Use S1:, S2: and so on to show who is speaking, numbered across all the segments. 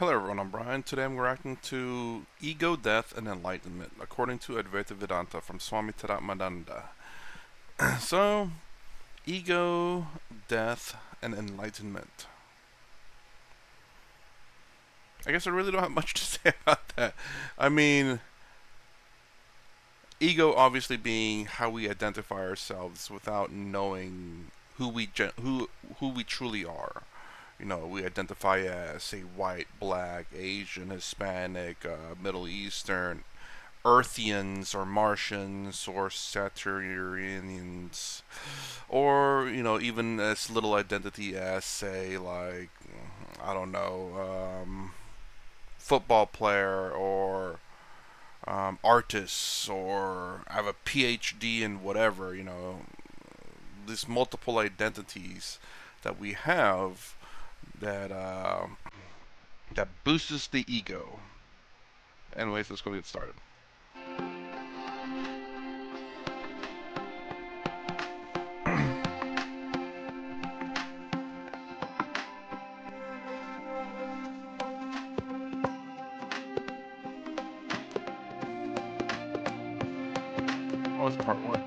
S1: Hello everyone, I'm Brian. Today I'm reacting to Ego, Death, and Enlightenment, according to Advaita Vedanta from Swami Tadatmananda. So, Ego, Death, and Enlightenment. I guess I really don't have much to say about that. I mean, ego obviously being how we identify ourselves without knowing who we truly are. We identify as, say, white, black, Asian, Hispanic, Middle Eastern, Earthians or Martians or Saturnians, or even as little identity as, say, like, I don't know, football player or artists, or I have a PhD in whatever. These multiple identities that we have that that boosts the ego. Anyways, let's go get started. Oh, it's part one.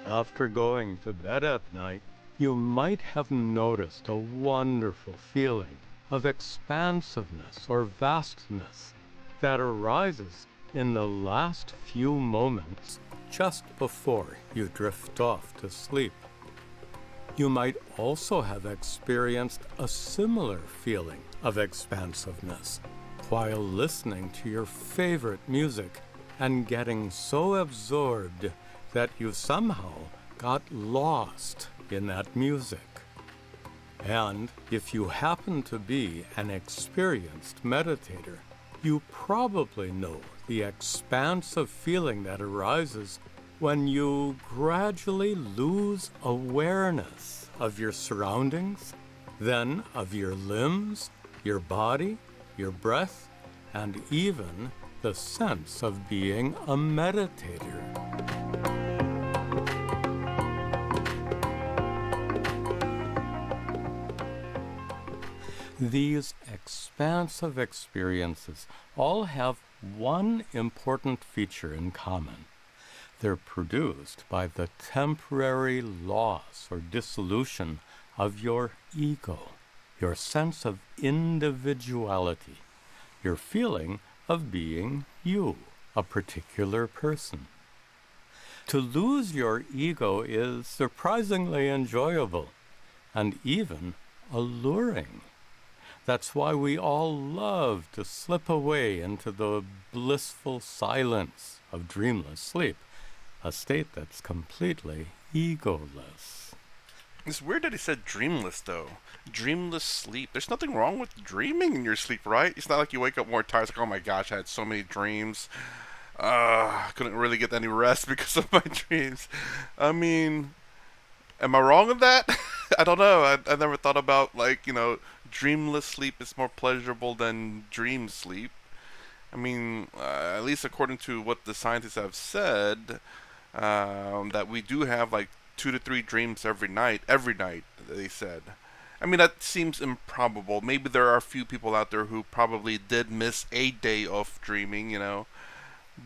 S2: After going to bed at night, you might have noticed a wonderful feeling of expansiveness or vastness that arises in the last few moments just before you drift off to sleep. You might also have experienced a similar feeling of expansiveness while listening to your favorite music and getting so absorbed that you somehow got lost in that music. And if you happen to be an experienced meditator, you probably know the expansive feeling that arises when you gradually lose awareness of your surroundings, then of your limbs, your body, your breath, and even the sense of being a meditator. These expansive experiences all have one important feature in common. They're produced by the temporary loss or dissolution of your ego, your sense of individuality, your feeling of being you, a particular person. To lose your ego is surprisingly enjoyable and even alluring. That's why we all love to slip away into the blissful silence of dreamless sleep, a state that's completely egoless.
S1: It's weird that he said dreamless, though. Dreamless sleep. There's nothing wrong with dreaming in your sleep, right? It's not like you wake up more tired. It's like, oh my gosh, I had so many dreams. I couldn't really get any rest because of my dreams. I mean, am I wrong in that? I don't know. I never thought about, like, dreamless sleep is more pleasurable than dream sleep. I mean, at least according to what the scientists have said, that we do have like 2 to 3 dreams every night. Every night, they said. I mean, that seems improbable. Maybe there are a few people out there who probably did miss a day of dreaming.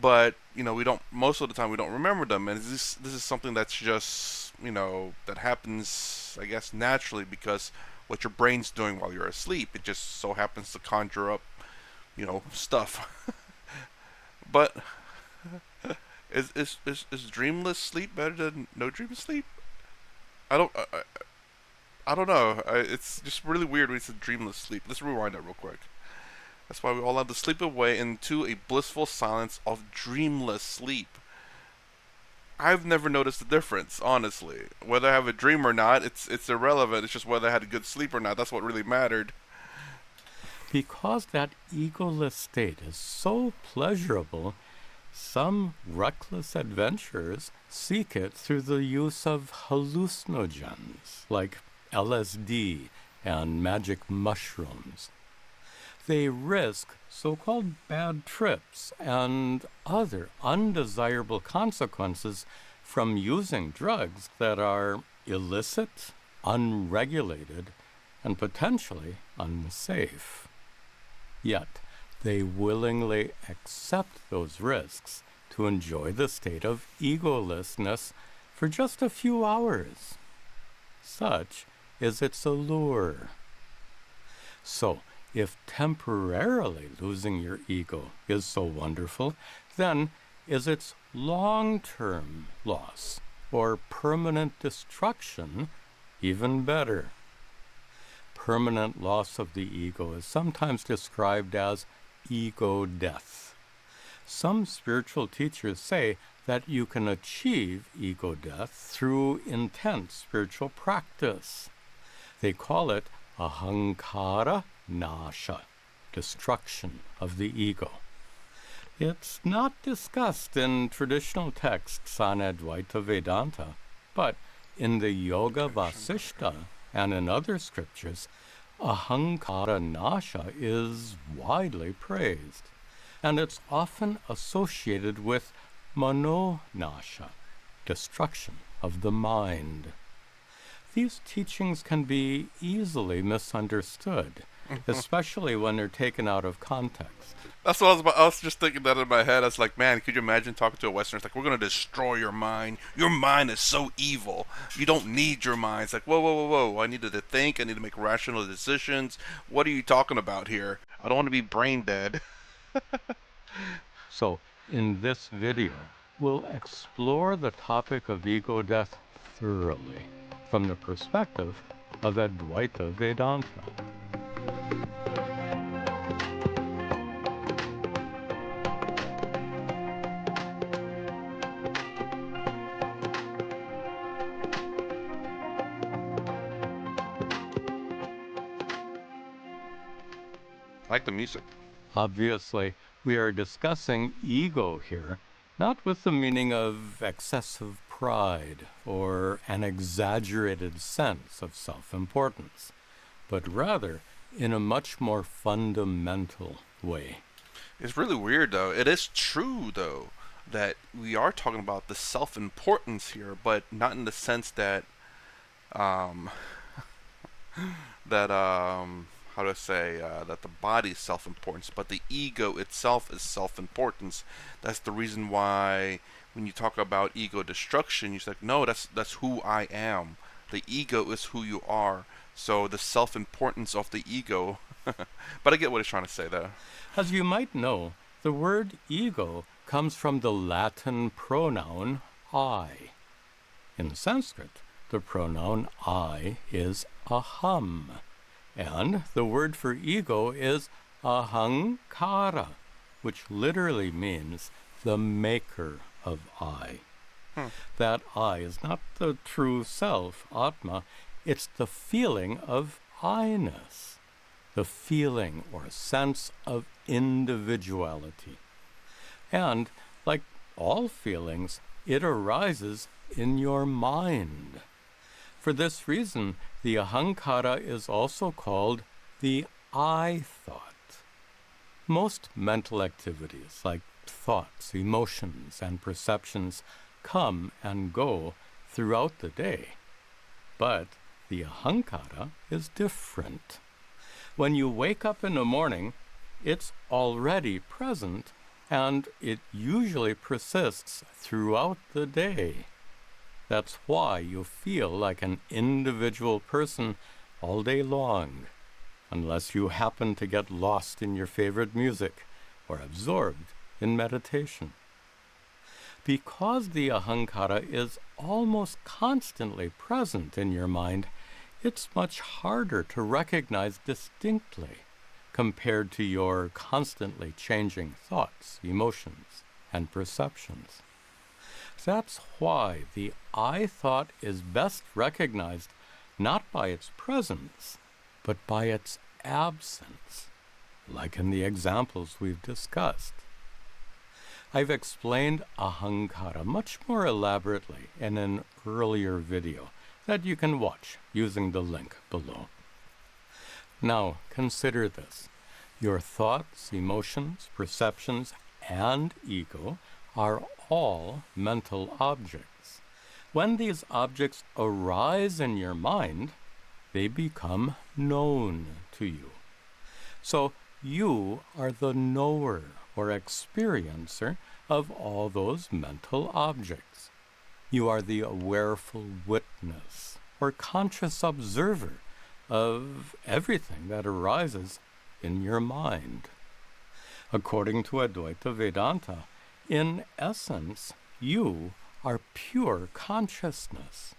S1: But we don't. Most of the time, we don't remember them, and this is something that's just that happens, I guess, naturally because what your brain's doing while you're asleep. It just so happens to conjure up, stuff. But is dreamless sleep better than no dream sleep? I don't. I don't know. It's just really weird when it's a dreamless sleep. Let's rewind that real quick. That's why we all have to sleep away into a blissful silence of dreamless sleep. I've never noticed the difference, honestly. Whether I have a dream or not, it's irrelevant. It's just whether I had a good sleep or not. That's what really mattered.
S2: Because that egoless state is so pleasurable, some reckless adventurers seek it through the use of hallucinogens like LSD and magic mushrooms. They risk so-called bad trips and other undesirable consequences from using drugs that are illicit, unregulated, and potentially unsafe. Yet, they willingly accept those risks to enjoy the state of egolessness for just a few hours. Such is its allure. So, if temporarily losing your ego is so wonderful, then is its long-term loss or permanent destruction even better? Permanent loss of the ego is sometimes described as ego death. Some spiritual teachers say that you can achieve ego death through intense spiritual practice. They call it ahankara nasha, destruction of the ego. It's not discussed in traditional texts on Advaita Vedanta, but in the Yoga Vasishta and in other scriptures, ahankara nasha is widely praised, and it's often associated with mano nasha, destruction of the mind. These teachings can be easily misunderstood, especially when they're taken out of context.
S1: That's what I was just thinking that in my head. I was like, man, could you imagine talking to a Westerner? It's like, we're going to destroy your mind. Your mind is so evil. You don't need your mind. It's like, whoa, whoa, whoa, whoa. I needed to think. I need to make rational decisions. What are you talking about here? I don't want to be brain dead.
S2: So, in this video, we'll explore the topic of ego death thoroughly from the perspective of Advaita Vedanta.
S1: I like the music.
S2: Obviously, we are discussing ego here, not with the meaning of excessive pride or an exaggerated sense of self-importance, but rather in a much more fundamental way.
S1: It's really weird, though. It is true, though, that we are talking about the self-importance here, but not in the sense that, um, how do I say, that the body is self-importance, but the ego itself is self-importance. That's the reason why when you talk about ego destruction, you're like, no, that's who I am. The ego is who you are. So the self-importance of the ego. But I get what he's trying to say, though.
S2: As you might know, the word ego comes from the Latin pronoun I. In Sanskrit, the pronoun I is aham, and the word for ego is ahankara, which literally means the maker of I. That I is not the true self, Atma, it's the feeling of I-ness, the feeling or sense of individuality. And, like all feelings, it arises in your mind. For this reason, the ahankara is also called the I thought. Most mental activities, like thoughts, emotions, and perceptions, come and go throughout the day. But the ahankara is different. When you wake up in the morning, it's already present, and it usually persists throughout the day. That's why you feel like an individual person all day long, unless you happen to get lost in your favorite music or absorbed in meditation. Because the ahankara is almost constantly present in your mind, it's much harder to recognize distinctly compared to your constantly changing thoughts, emotions, and perceptions. That's why the I thought is best recognized not by its presence, but by its absence, like in the examples we've discussed. I've explained ahankara much more elaborately in an earlier video that you can watch using the link below. Now, consider this. Your thoughts, emotions, perceptions, and ego are all mental objects. When these objects arise in your mind, they become known to you. So you are the knower or experiencer of all those mental objects. You are the awareful witness or conscious observer of everything that arises in your mind. According to Advaita Vedanta, in essence, you are pure consciousness,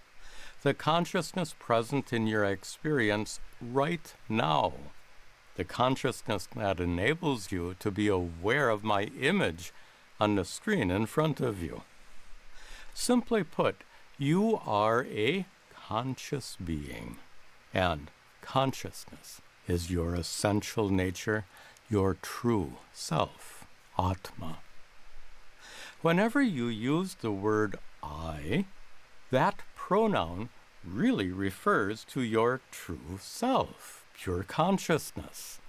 S2: the consciousness present in your experience right now, the consciousness that enables you to be aware of my image on the screen in front of you. Simply put, you are a conscious being, and consciousness is your essential nature, your true self, Atma. Whenever you use the word I, that pronoun really refers to your true self, pure consciousness.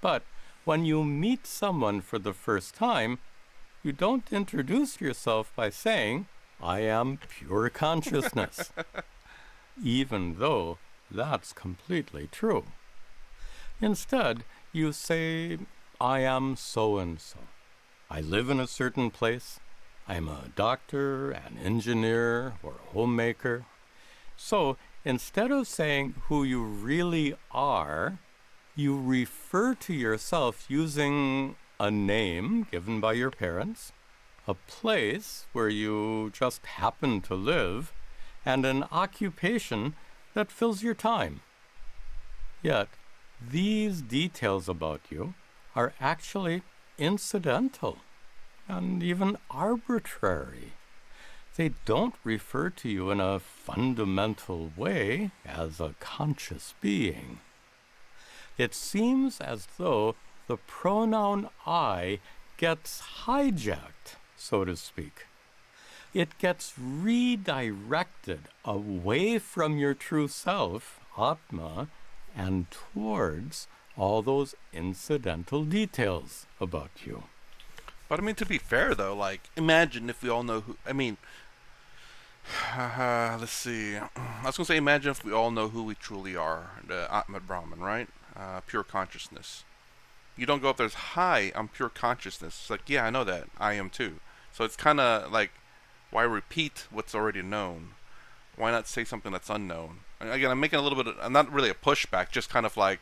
S2: But when you meet someone for the first time, you don't introduce yourself by saying, I am pure consciousness, even though that's completely true. Instead, you say, I am so-and-so. I live in a certain place. I'm a doctor, an engineer, or a homemaker. So instead of saying who you really are, you refer to yourself using a name given by your parents, a place where you just happen to live, and an occupation that fills your time. Yet, these details about you are actually incidental and even arbitrary. They don't refer to you in a fundamental way as a conscious being. It seems as though the pronoun I gets hijacked, so to speak. It gets redirected away from your true self, Atma, and towards all those incidental details about you.
S1: But I mean, to be fair though, like, imagine if we all know who. I mean, let's see. I was gonna say, imagine if we all know who we truly are, the Atma Brahman, right? Pure consciousness. You don't go up there as, hi, I'm pure consciousness. It's like, yeah, I know that. I am too. So it's kind of like, why repeat what's already known? Why not say something that's unknown? And again, I'm making a little bit of, not really a pushback, just kind of like,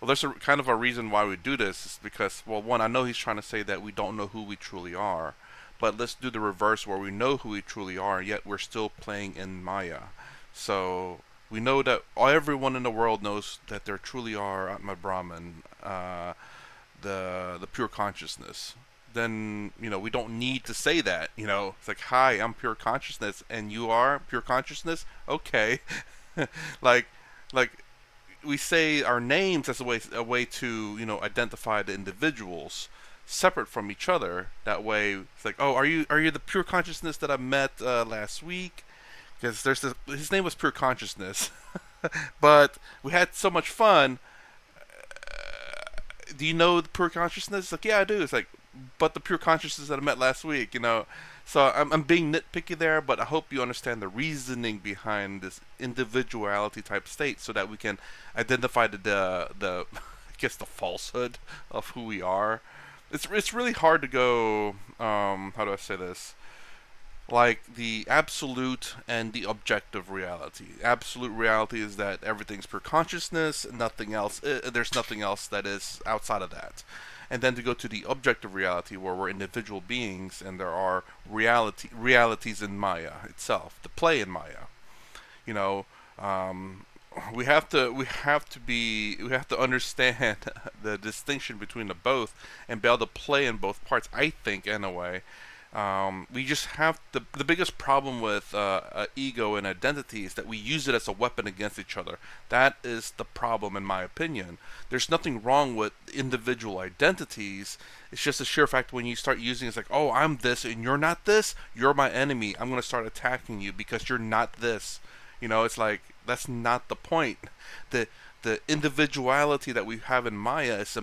S1: well, there's a kind of a reason why we do this is because, well, one, I know he's trying to say that we don't know who we truly are, but let's do the reverse where we know who we truly are, yet we're still playing in Maya. So we know that everyone in the world knows that there truly are Atma Brahman, the pure consciousness. Then we don't need to say that. It's like, hi, I'm pure consciousness, and you are pure consciousness. Okay, like like we say our names as a way to identify the individuals separate from each other. That way, it's like, oh, are you the pure consciousness that I met last week? Because his name was Pure Consciousness, but we had so much fun. Do you know the pure consciousness? It's like, yeah, I do. It's like, but the pure consciousness that I met last week. So I'm being nitpicky there, but I hope you understand the reasoning behind this individuality type state, so that we can identify the I guess the falsehood of who we are. It's really hard to go. How do I say this? Like the absolute and the objective reality. Absolute reality is that everything's pure consciousness, nothing else. There's nothing else that is outside of that. And then to go to the objective reality, where we're individual beings and there are realities in Maya itself, the play in Maya. You know, we have to understand the distinction between the both and be able to play in both parts. I think, in a way, we just have the biggest problem with ego and identity is that we use it as a weapon against each other. That is the problem, in my opinion. There's nothing wrong with individual identities. It's just a sheer fact when you start using it, it's like, oh, I'm this and you're not this. You're my enemy. I'm going to start attacking you because you're not this. It's like, that's not the point. The individuality that we have in Maya is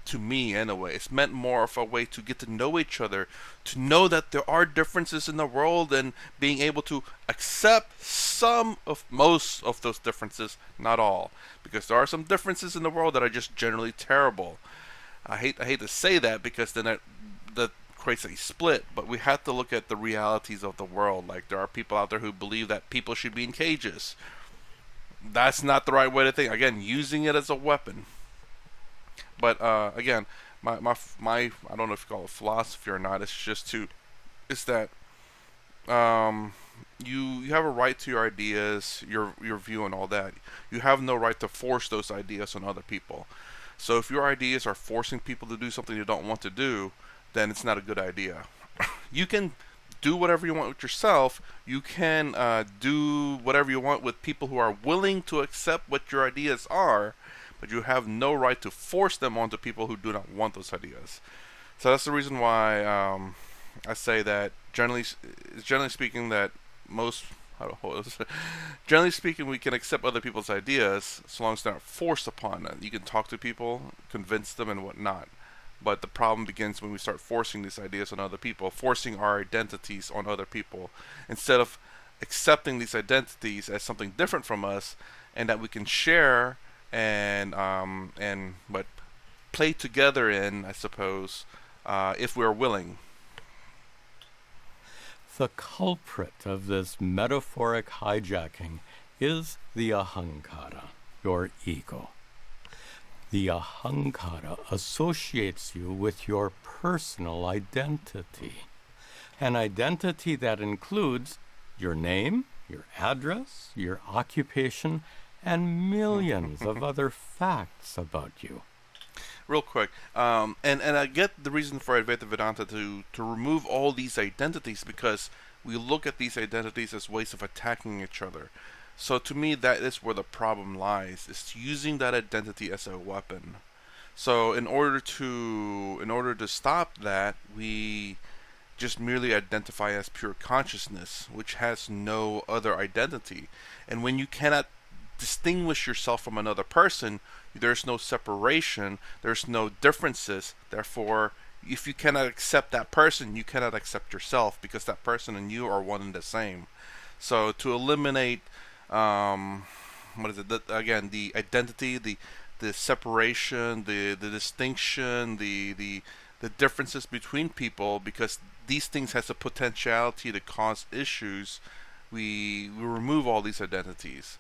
S1: to me anyway. It's meant more of a way to get to know each other, to know that there are differences in the world, and being able to accept most of those differences, not all, because there are some differences in the world that are just generally terrible. I hate to say that, because then that creates a split, but we have to look at the realities of the world. Like, there are people out there who believe that people should be in cages. That's not the right way to think. Again, using it as a weapon. But again, my I don't know if you call it philosophy or not. It's that um, you have a right to your ideas, your view, and all that. You have no right to force those ideas on other people. So if your ideas are forcing people to do something you don't want to do, then it's not a good idea. You can do whatever you want with yourself. You can do whatever you want with people who are willing to accept what your ideas are, but you have no right to force them onto people who do not want those ideas. So that's the reason why I say that generally speaking, that most how do hold this? Generally speaking, we can accept other people's ideas so long as they're not forced upon it. You can talk to people, convince them, and whatnot. But the problem begins when we start forcing these ideas on other people, forcing our identities on other people, instead of accepting these identities as something different from us, and that we can share and but play together in, I suppose, if we're willing.
S2: The culprit of this metaphoric hijacking is the ahankara, your ego. The ahankara associates you with your personal identity, an identity that includes your name, your address, your occupation, and millions of other facts about you.
S1: Real quick, and I get the reason for Advaita Vedanta to remove all these identities, because we look at these identities as ways of attacking each other. So to me, that is where the problem lies. It's using that identity as a weapon. So in order to stop that, we just merely identify as pure consciousness, which has no other identity. And when you cannot distinguish yourself from another person, there's no separation, there's no differences. Therefore, if you cannot accept that person, you cannot accept yourself, because that person and you are one and the same. So to eliminate, what is it? Again, the identity, the separation, the distinction, the differences between people, because these things has a potentiality to cause issues. We remove all these identities.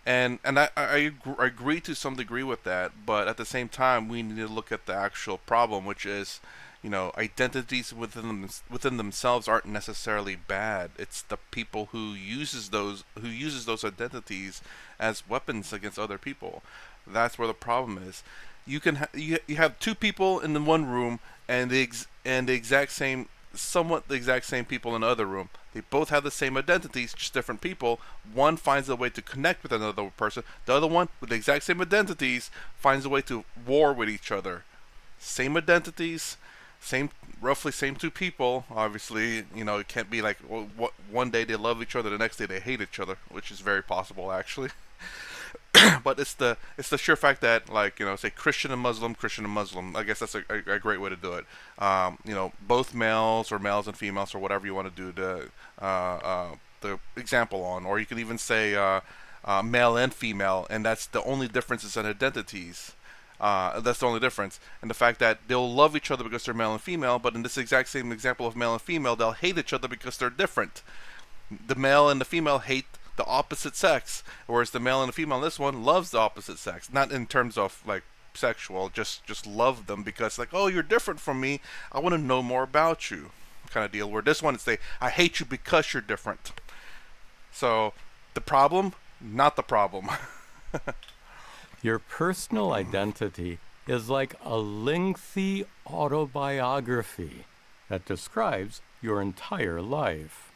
S1: And I agree to some degree with that, but at the same time, we need to look at the actual problem, which is, identities within themselves aren't necessarily bad. It's the people who uses those identities as weapons against other people. That's where the problem is. You have two people in the one room, and the exact same, somewhat the exact same people in the other room. They both have the same identities, just different people. One finds a way to connect with another person. The other one, with the exact same identities, finds a way to war with each other. Same identities, roughly same two people. Obviously, it can't be like, well, one day they love each other, the next day they hate each other, which is very possible actually. But it's the sheer fact that, like, say Christian and Muslim, Christian and Muslim. I guess that's a great way to do it. Both males or males and females, or whatever you want to do the example on, or you could even say male and female, and that's the only differences in identities. That's the only difference, and the fact that they'll love each other because they're male and female, but in this exact same example of male and female, they'll hate each other because they're different. The male and the female hate the opposite sex, whereas the male and the female in this one loves the opposite sex. Not in terms of like sexual, just love them because, like, oh, you're different from me, I want to know more about you, kind of deal. Where this one, it's I hate you because you're different. So the problem, not the problem.
S2: Your personal identity is like a lengthy autobiography that describes your entire life.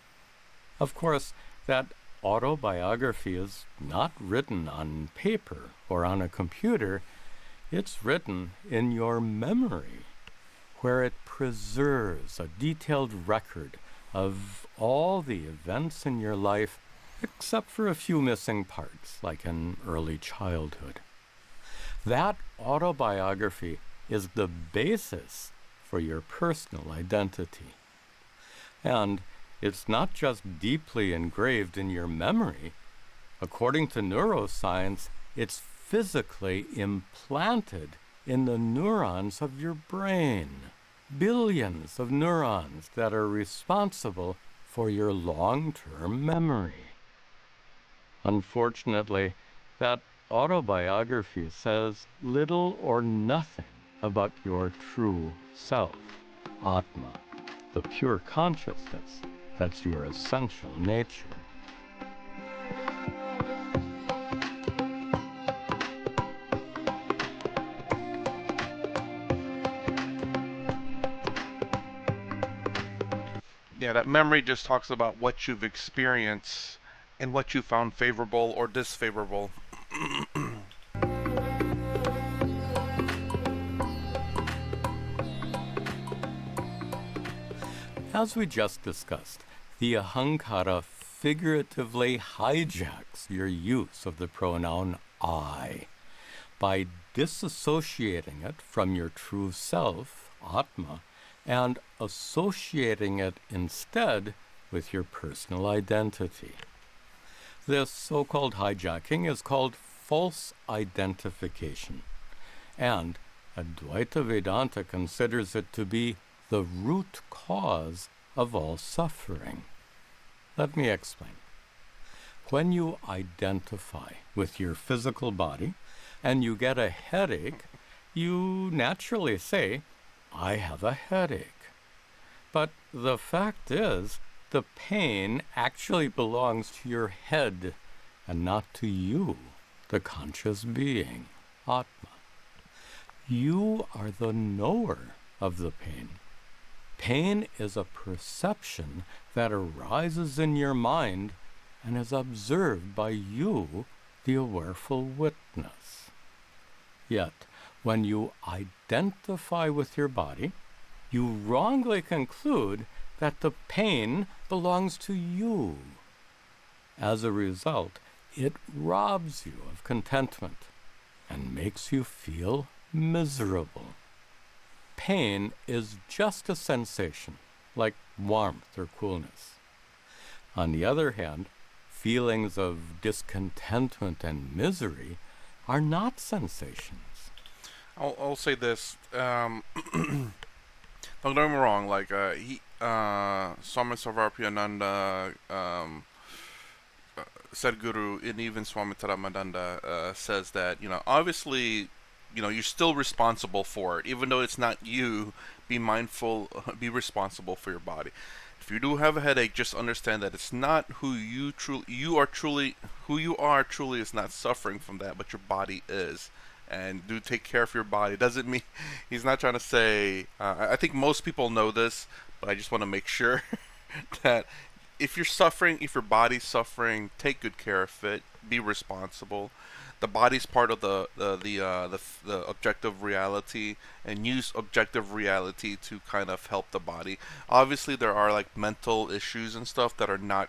S2: Of course, that autobiography is not written on paper or on a computer. It's written in your memory, where it preserves a detailed record of all the events in your life, except for a few missing parts, like in early childhood. That autobiography is the basis for your personal identity. And it's not just deeply engraved in your memory. According to neuroscience, it's physically implanted in the neurons of your brain. Billions of neurons that are responsible for your long-term memory. Unfortunately, that autobiography says little or nothing about your true self, Atma, the pure consciousness that's your essential nature.
S1: Yeah, that memory just talks about what you've experienced and what you found favorable or disfavorable.
S2: As we just discussed, the ahankara figuratively hijacks your use of the pronoun I by disassociating it from your true self, Atma, and associating it instead with your personal identity. This so-called hijacking is called false identification, and Advaita Vedanta considers it to be the root cause of all suffering. Let me explain. When you identify with your physical body and you get a headache, you naturally say, I have a headache. But the fact is, the pain actually belongs to your head and not to you, the conscious being, Atma. You are the knower of the pain. Pain is a perception that arises in your mind and is observed by you, the awareful witness. Yet, when you identify with your body, you wrongly conclude that the pain belongs to you. As a result, it robs you of contentment and makes you feel miserable. Pain is just a sensation, like warmth or coolness. On the other hand, feelings of discontentment and misery are not sensations.
S1: I'll say this. Don't get me wrong. Like Swami Sarvarpiyananda, Sadhguru, and even Swami Tadatmananda says that obviously you're still responsible for it, even though it's not you. Be mindful, be responsible for your body. If you do have a headache, just understand that it's not who you are truly who you are truly is not suffering from that, but your body is. And do take care of your body. Doesn't mean he's not trying to say. I think most people know this, but I just want to make sure that if you're suffering, if your body's suffering, take good care of it. Be responsible. The body's part of the objective reality, and use objective reality to kind of help the body. Obviously, there are like mental issues and stuff that are not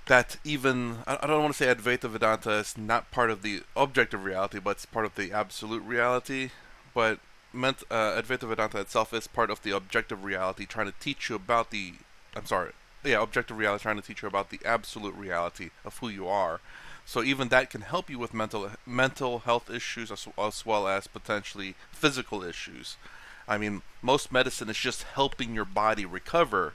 S1: that even I don't want to say Advaita Vedanta is not part of the objective reality, but it's part of the absolute reality. But Advaita Vedanta itself is part of the objective reality, trying to teach you about the. I'm sorry, yeah, objective reality, trying to teach you about the absolute reality of who you are. So even that can help you with mental health issues as well as potentially physical issues. I mean, most medicine is just helping your body recover,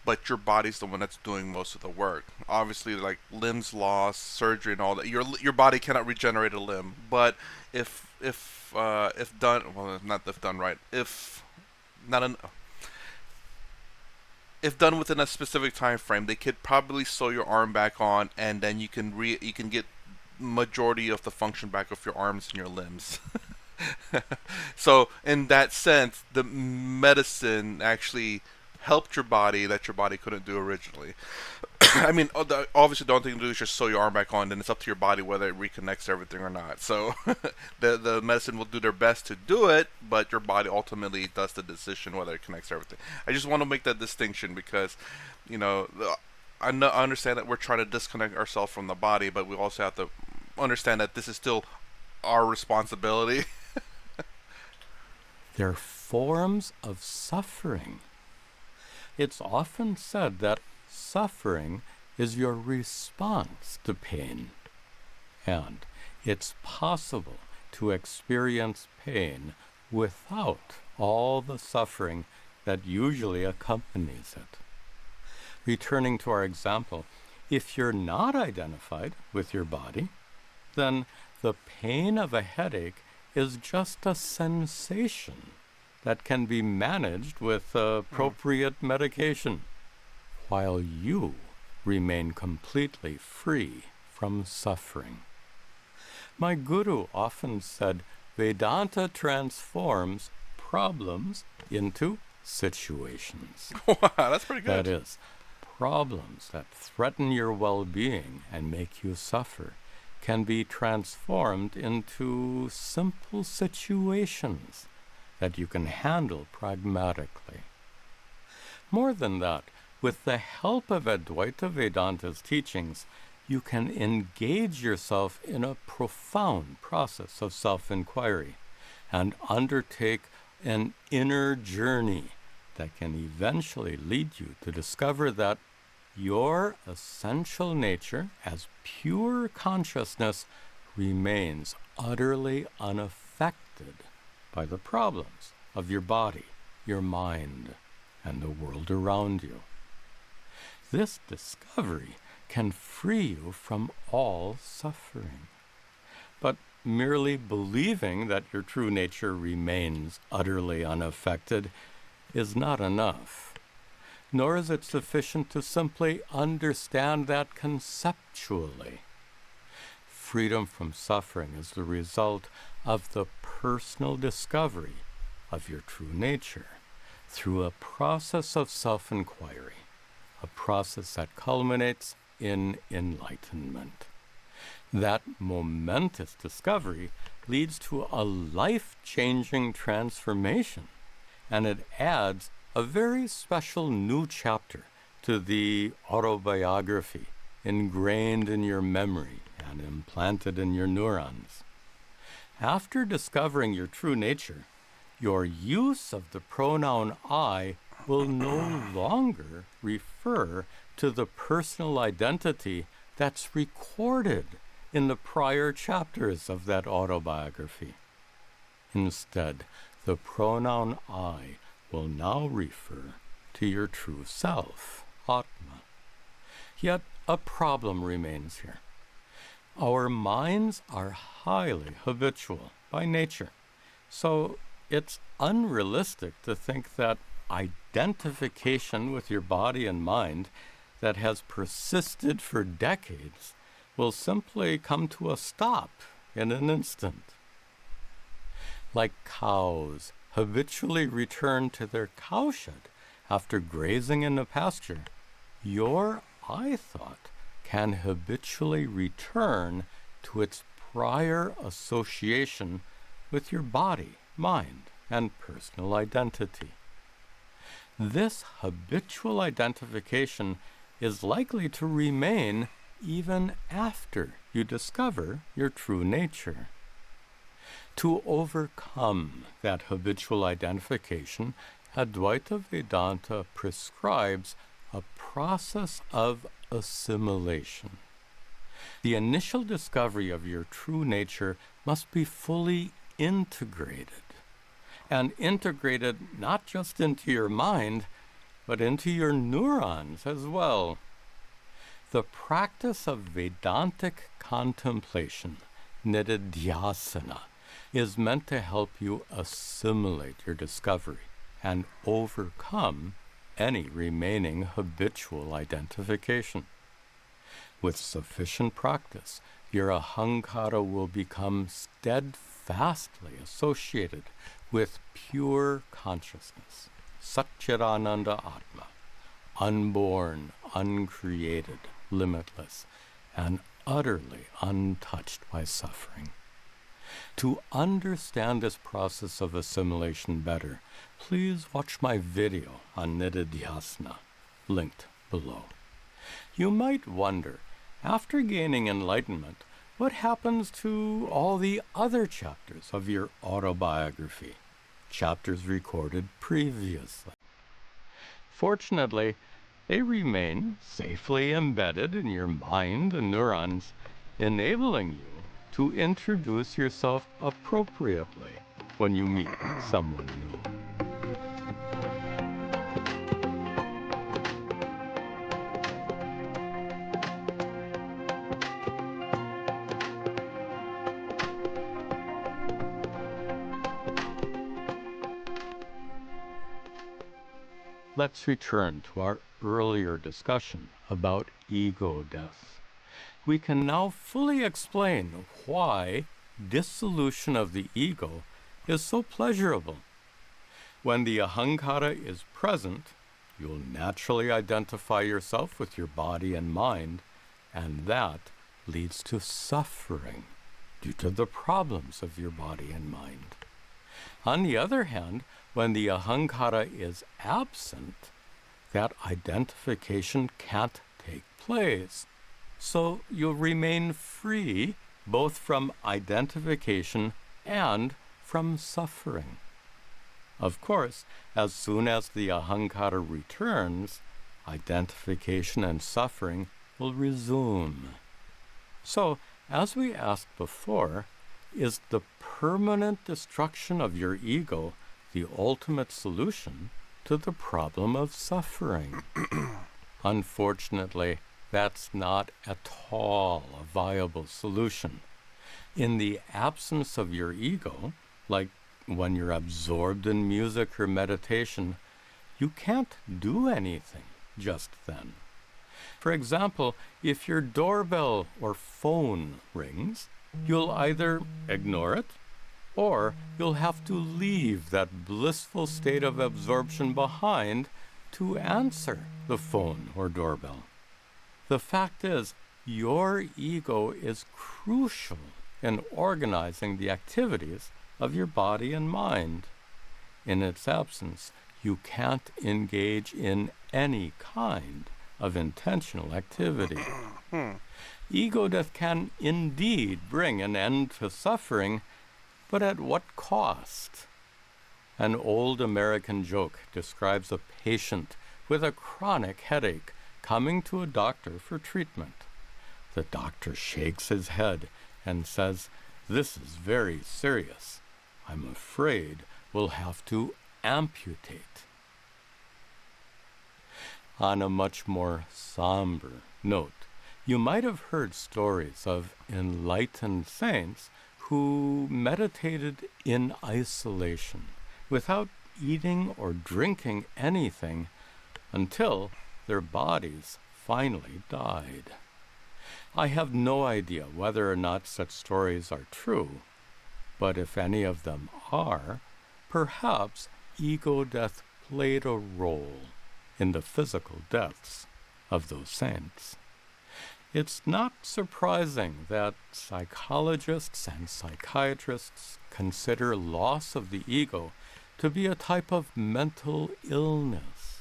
S1: but your body's the one that's doing most of the work. Obviously, like limbs lost, surgery, and all that. Your body cannot regenerate a limb, but if done, well, not if done right, not an, if done within a specific time frame, they could probably sew your arm back on, and then you can get majority of the function back of your arms and your limbs. So in that sense, the medicine actually helped your body that your body couldn't do originally. I mean, obviously, the only thing to do is just sew your arm back on, and it's up to your body whether it reconnects everything or not. So, the medicine will do their best to do it, but your body ultimately does the decision whether it connects everything. I just want to make that distinction because, you know, I understand that we're trying to disconnect ourselves from the body, but we also have to understand that this is still our responsibility.
S2: They're forms of suffering. It's often said that suffering is your response to pain. And it's possible to experience pain without all the suffering that usually accompanies it. Returning to our example, if you're not identified with your body, then the pain of a headache is just a sensation that can be managed with appropriate medication, while you remain completely free from suffering. My guru often said, Vedanta transforms problems into situations.
S1: Wow, that's pretty good.
S2: That is, problems that threaten your well-being and make you suffer can be transformed into simple situations that you can handle pragmatically. More than that, with the help of Advaita Vedanta's teachings, you can engage yourself in a profound process of self-inquiry and undertake an inner journey that can eventually lead you to discover that your essential nature as pure consciousness remains utterly unaffected by the problems of your body, your mind, and the world around you. This discovery can free you from all suffering. But merely believing that your true nature remains utterly unaffected is not enough. Nor is it sufficient to simply understand that conceptually. Freedom from suffering is the result of the personal discovery of your true nature through a process of self-inquiry, a process that culminates in enlightenment. That momentous discovery leads to a life-changing transformation, and it adds a very special new chapter to the autobiography ingrained in your memory and implanted in your neurons. After discovering your true nature, your use of the pronoun I will no longer refer to the personal identity that's recorded in the prior chapters of that autobiography. Instead, the pronoun I will now refer to your true self, Atma. Yet a problem remains here. Our minds are highly habitual by nature, so it's unrealistic to think that identification with your body and mind that has persisted for decades will simply come to a stop in an instant. Like cows habitually return to their cowshed after grazing in the pasture, your I thought can habitually return to its prior association with your body, mind, and personal identity. This habitual identification is likely to remain even after you discover your true nature. To overcome that habitual identification, Advaita Vedanta prescribes a process of assimilation. The initial discovery of your true nature must be fully integrated, and integrated not just into your mind, but into your neurons as well. The practice of Vedantic contemplation, nididhyasana, is meant to help you assimilate your discovery and overcome any remaining habitual identification. With sufficient practice, your ahankara will become steadfastly associated with pure consciousness, Satchidananda Atma, unborn, uncreated, limitless, and utterly untouched by suffering. To understand this process of assimilation better, please watch my video on nididhyasana, linked below. You might wonder, after gaining enlightenment, what happens to all the other chapters of your autobiography? chapters recorded previously. Fortunately, they remain safely embedded in your mind and neurons, enabling you to introduce yourself appropriately when you meet someone new. Let's return to our earlier discussion about ego death. We can now fully explain why dissolution of the ego is so pleasurable. When the ahankara is present, you'll naturally identify yourself with your body and mind, and that leads to suffering due to the problems of your body and mind. On the other hand, when the ahankara is absent, that identification can't take place. So you'll remain free both from identification and from suffering. Of course, as soon as the ahankara returns, identification and suffering will resume. So, as we asked before, is the permanent destruction of your ego the ultimate solution to the problem of suffering? Unfortunately, that's not at all a viable solution. In the absence of your ego, like when you're absorbed in music or meditation, you can't do anything just then. For example, if your doorbell or phone rings, you'll either ignore it, or you'll have to leave that blissful state of absorption behind to answer the phone or doorbell. The fact is, your ego is crucial in organizing the activities of your body and mind. In its absence, you can't engage in any kind of intentional activity. Ego death can indeed bring an end to suffering, but at what cost? An old American joke describes a patient with a chronic headache coming to a doctor for treatment. The doctor shakes his head and says, "This is very serious. I'm afraid we'll have to amputate." On a much more somber note, you might have heard stories of enlightened saints who meditated in isolation without eating or drinking anything until their bodies finally died. I have no idea whether or not such stories are true, but if any of them are, perhaps ego death played a role in the physical deaths of those saints. It's not surprising that psychologists and psychiatrists consider loss of the ego to be a type of mental illness,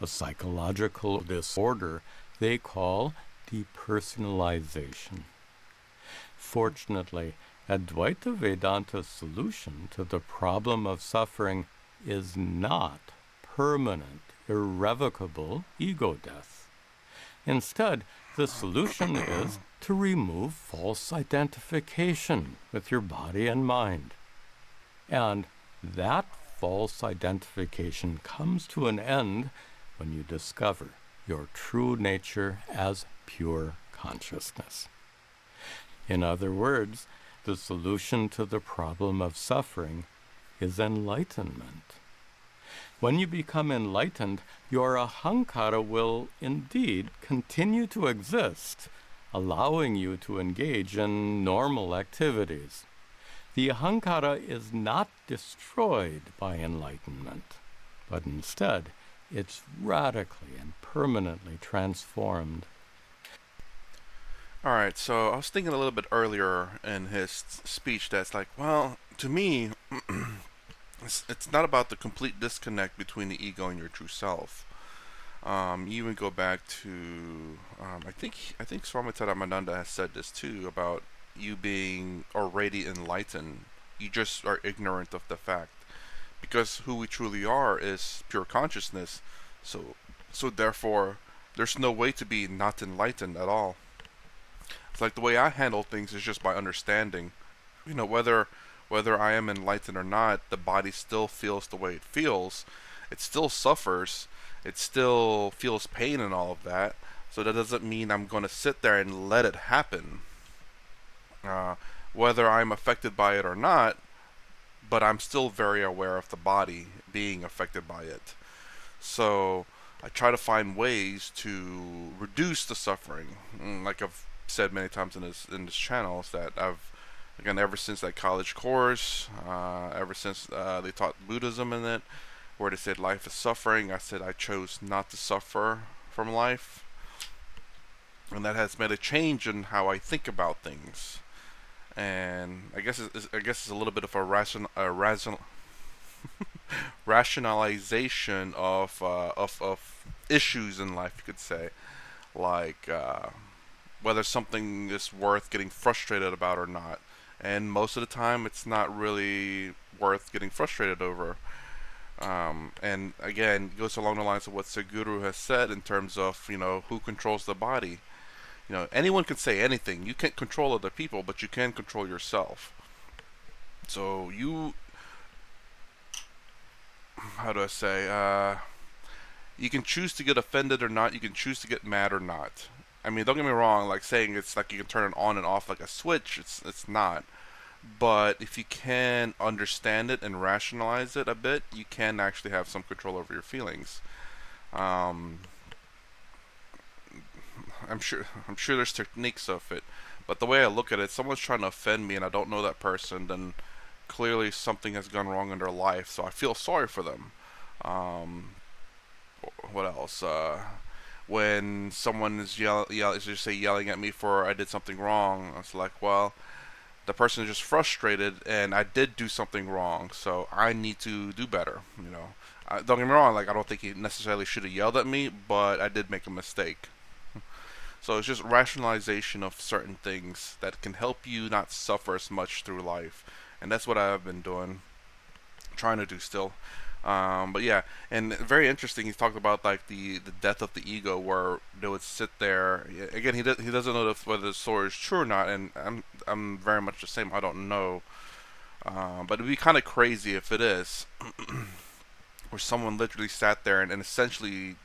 S2: a psychological disorder they call depersonalization. Fortunately, Advaita Vedanta's solution to the problem of suffering is not permanent, irrevocable ego death. Instead, the solution is to remove false identification with your body and mind. And that false identification comes to an end when you discover your true nature as pure consciousness. In other words, the solution to the problem of suffering is enlightenment. When you become enlightened, your ahankara will indeed continue to exist, allowing you to engage in normal activities. The ahankara is not destroyed by enlightenment, but instead it's radically and permanently transformed.
S1: All right, so I was thinking a little bit earlier in his speech that's like, well, to me, it's not about the complete disconnect between the ego and your true self. You even go back to, I think Swami Tadatmananda has said this too about you being already enlightened. You just are ignorant of the fact. because who we truly are is pure consciousness. So, so therefore, there's no way to be not enlightened at all. It's like the way I handle things is just by understanding. Whether I am enlightened or not, the body still feels the way it feels. It still suffers. It still feels pain and all of that. So that doesn't mean I'm going to sit there and let it happen. Uh, Whether I'm affected by it or not, but I'm still very aware of the body being affected by it. So I try to find ways to reduce the suffering. Like I've said many times in this channel, is that I've, again, ever since that college course, ever since they taught Buddhism in it, where they said life is suffering, I said I chose not to suffer from life, and that has made a change in how I think about things. And I guess it's a little bit of a rationalization of issues in life, you could say, like whether something is worth getting frustrated about or not. And most of the time, it's not really worth getting frustrated over. And again, it goes along the lines of what Sadhguru has said in terms of, who controls the body. Anyone can say anything. You can't control other people, but you can control yourself. So how do I say? You can choose to get offended or not. You can choose to get mad or not. I mean, don't get me wrong. Like saying it's like you can turn it on and off like a switch. It's not. But if you can understand it and rationalize it a bit, you can actually have some control over your feelings. Um, I'm sure there's techniques of it, but the way I look at it, if someone's trying to offend me and I don't know that person, then clearly something has gone wrong in their life. So I feel sorry for them. Um, what else? When someone is just say yelling at me for I did something wrong, it's like, well, the person is just frustrated, and I did do something wrong, so I need to do better. Don't get me wrong. Like I don't think he necessarily should have yelled at me, but I did make a mistake. So it's just rationalization of certain things that can help you not suffer as much through life, and that's what I've been doing, trying to do still. But yeah, and very interesting. He talked about like the death of the ego, where they would sit there. Again, he doesn't know whether the story is true or not, and I'm very much the same. I don't know, but it'd be kind of crazy if it is, where someone literally sat there and essentially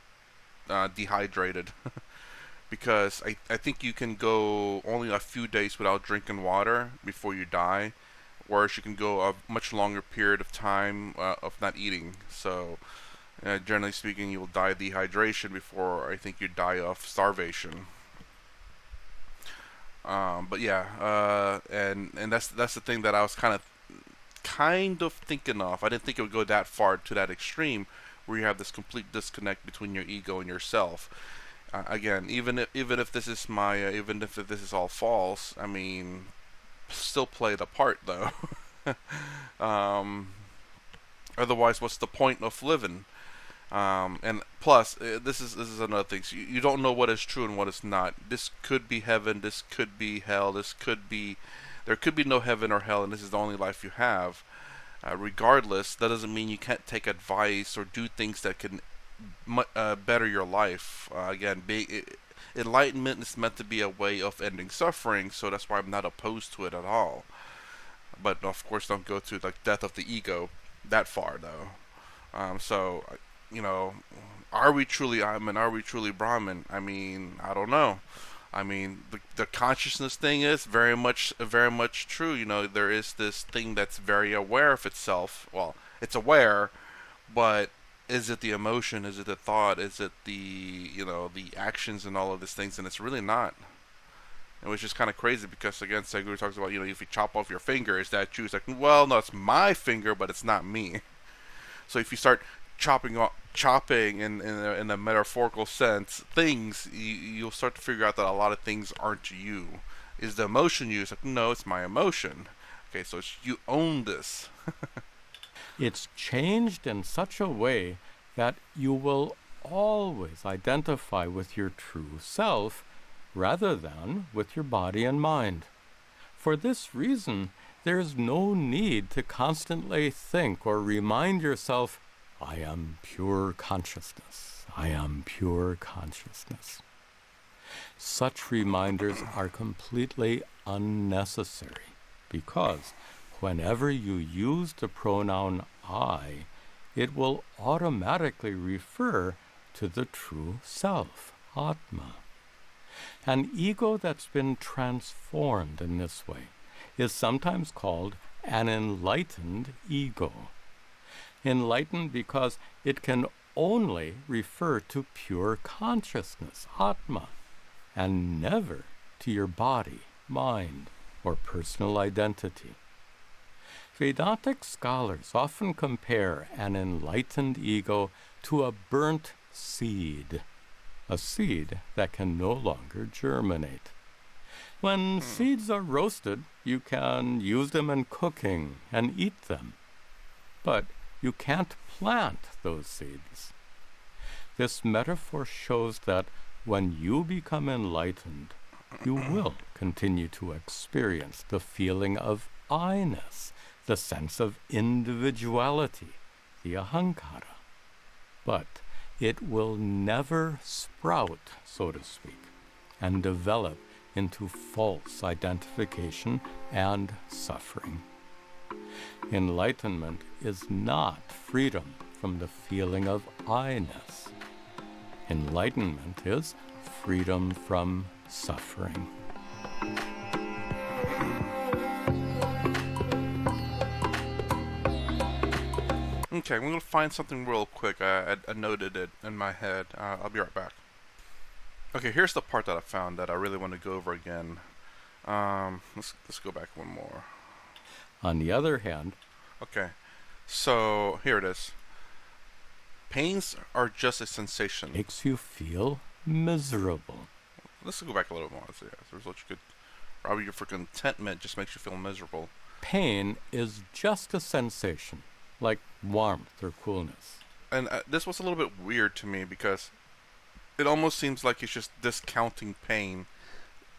S1: dehydrated. Because I think you can go only a few days without drinking water before you die, whereas you can go a much longer period of time of not eating. So, generally speaking, you will die of dehydration before I think you die of starvation. But yeah, and that's the thing that I was kind of thinking of. I didn't think it would go that far to that extreme, where you have this complete disconnect between your ego and yourself. Again, even if this is Maya, even if this is all false, I mean, still play the part though. um, Otherwise, what's the point of living? And plus, this is another thing. So you don't know what is true and what is not. This could be heaven. This could be hell. There could be no heaven or hell, and this is the only life you have. Regardless, that doesn't mean you can't take advice or do things that can better your life. Again, enlightenment is meant to be a way of ending suffering, so that's why I'm not opposed to it at all. But of course, don't go to like death of the ego that far, though. So, you know, are we truly Atman? Are we truly Brahman? I mean, I don't know. I mean, the consciousness thing is very much true. There is this thing that's very aware of itself. Well, it's aware, but is it the emotion? Is it the thought? Is it the actions and all of these things? And it's really not. It was just kind of crazy because again, Segura talks about if you chop off your finger, is that true? It's like, well, no, it's my finger, but it's not me. So if you start chopping in a metaphorical sense things, you'll start to figure out that a lot of things aren't you. Is the emotion you? It's like, no, it's my emotion. Okay, so you own this.
S2: It's changed in such a way that you will always identify with your true self rather than with your body and mind. For this reason, There's no need to constantly think or remind yourself, I am pure consciousness. I am pure consciousness. Such reminders are completely unnecessary because whenever you use the pronoun I, it will automatically refer to the true self, Atma. An ego that's been transformed in this way is sometimes called an enlightened ego. Enlightened because it can only refer to pure consciousness, Atma, and never to your body, mind, or personal identity. Vedantic scholars often compare an enlightened ego to a burnt seed, a seed that can no longer germinate. When seeds are roasted, you can use them in cooking and eat them, but you can't plant those seeds. This metaphor shows that when you become enlightened, you will continue to experience the feeling of I-ness, the sense of individuality, the ahankara. But it will never sprout, so to speak, and develop into false identification and suffering. Enlightenment is not freedom from the feeling of I-ness. Enlightenment is freedom from suffering.
S1: Okay, I'm gonna find something real quick. I noted it in my head. I'll be right back. Okay, here's the part that I found that I really want to go over again. Let's go back one more.
S2: On the other hand,
S1: Okay, so here it is. Pains are just a sensation.
S2: makes you feel miserable.
S1: Let's go back a little more. Let's see. There's what you could. Robbing you for contentment just makes you feel miserable.
S2: Pain is just a sensation, like warmth or coolness.
S1: And this was a little bit weird to me because it almost seems like he's just discounting pain.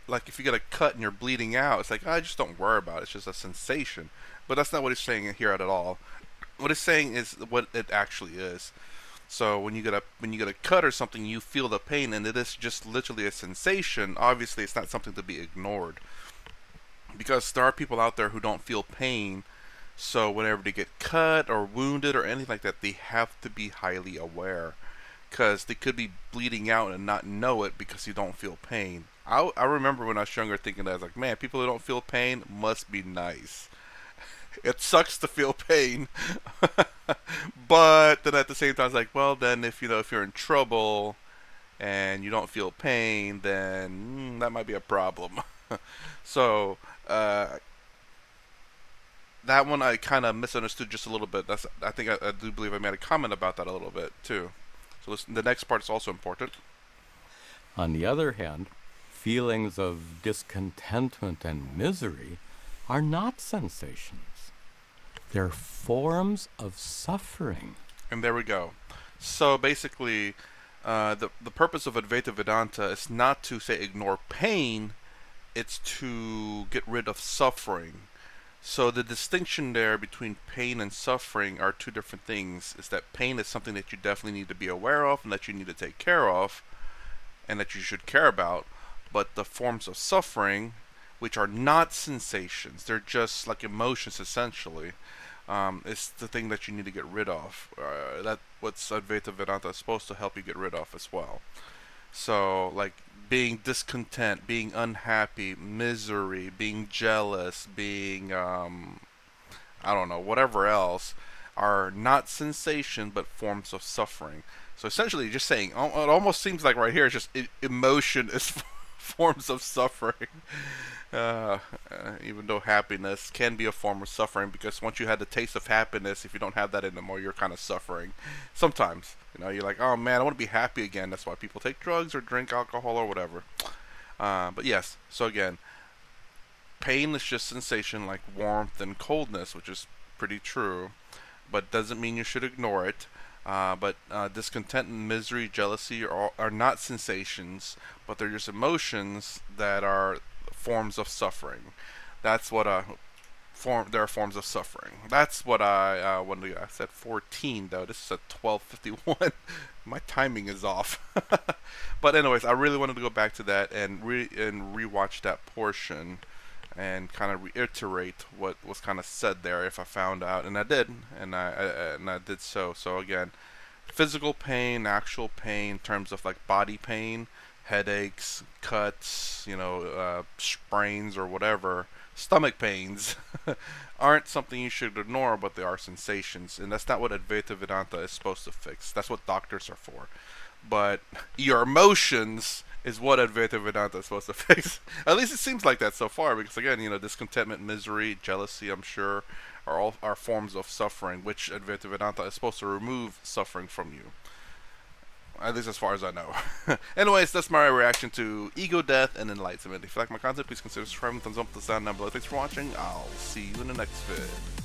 S1: Like if you get a cut and you're bleeding out, it's like, I just don't worry about it. It's just a sensation. But that's not what he's saying here at all. What he's saying is what it actually is. So when you get a cut or something, you feel the pain, and it is just literally a sensation. Obviously, it's not something to be ignored, because there are people out there who don't feel pain. So whenever they get cut or wounded or anything like that, they have to be highly aware, because they could be bleeding out and not know it because you don't feel pain. I remember when I was younger thinking that, I was like, man, people who don't feel pain must be nice. It sucks to feel pain, but then at the same time, it's like, well, then if you're in trouble and you don't feel pain, then that might be a problem. So that one I kind of misunderstood just a little bit. I think I do believe I made a comment about that a little bit too. So listen, the next part is also important.
S2: On the other hand, feelings of discontentment and misery are not sensations. They're forms of suffering.
S1: And there we go. So basically, the purpose of Advaita Vedanta is not to say ignore pain, it's to get rid of suffering. So the distinction there between pain and suffering are two different things. Is that pain is something that you definitely need to be aware of and that you need to take care of and that you should care about. But the forms of suffering, which are not sensations, they're just like emotions essentially, is the thing that you need to get rid of. That what's Advaita Vedanta is supposed to help you get rid of as well. So, like being discontent, being unhappy, misery, being jealous, being I don't know, whatever else, are not sensation but forms of suffering. So essentially, just saying, it almost seems like right here, it's just emotion is forms of suffering. Even though happiness can be a form of suffering, because once you had the taste of happiness, if you don't have that anymore, you're kind of suffering. Sometimes, you're like, oh man, I want to be happy again. That's why people take drugs or drink alcohol or whatever. But yes, so again, pain is just sensation like warmth and coldness, which is pretty true, but doesn't mean you should ignore it. But discontent and misery, jealousy are not sensations, but they're just emotions that are forms of suffering. That's what there are forms of suffering. That's what I said 14 though. This is at 12:51. My timing is off. But anyways, I really wanted to go back to that and rewatch that portion and kind of reiterate what was kind of said there if I found out, and I did, and I did so. So again, physical pain, actual pain in terms of like body pain, headaches, cuts, sprains or whatever, stomach pains, aren't something you should ignore, but they are sensations, and that's not what Advaita Vedanta is supposed to fix. That's what doctors are for. But your emotions is what Advaita Vedanta is supposed to fix. At least it seems like that so far, because again, discontentment, misery, jealousy, I'm sure, are forms of suffering, which Advaita Vedanta is supposed to remove suffering from you. At least as far as I know. Anyways, that's my reaction to ego, death, and enlightenment. If you like my content, please consider subscribing, thumbs up, the sound down below. Thanks for watching. I'll see you in the next vid.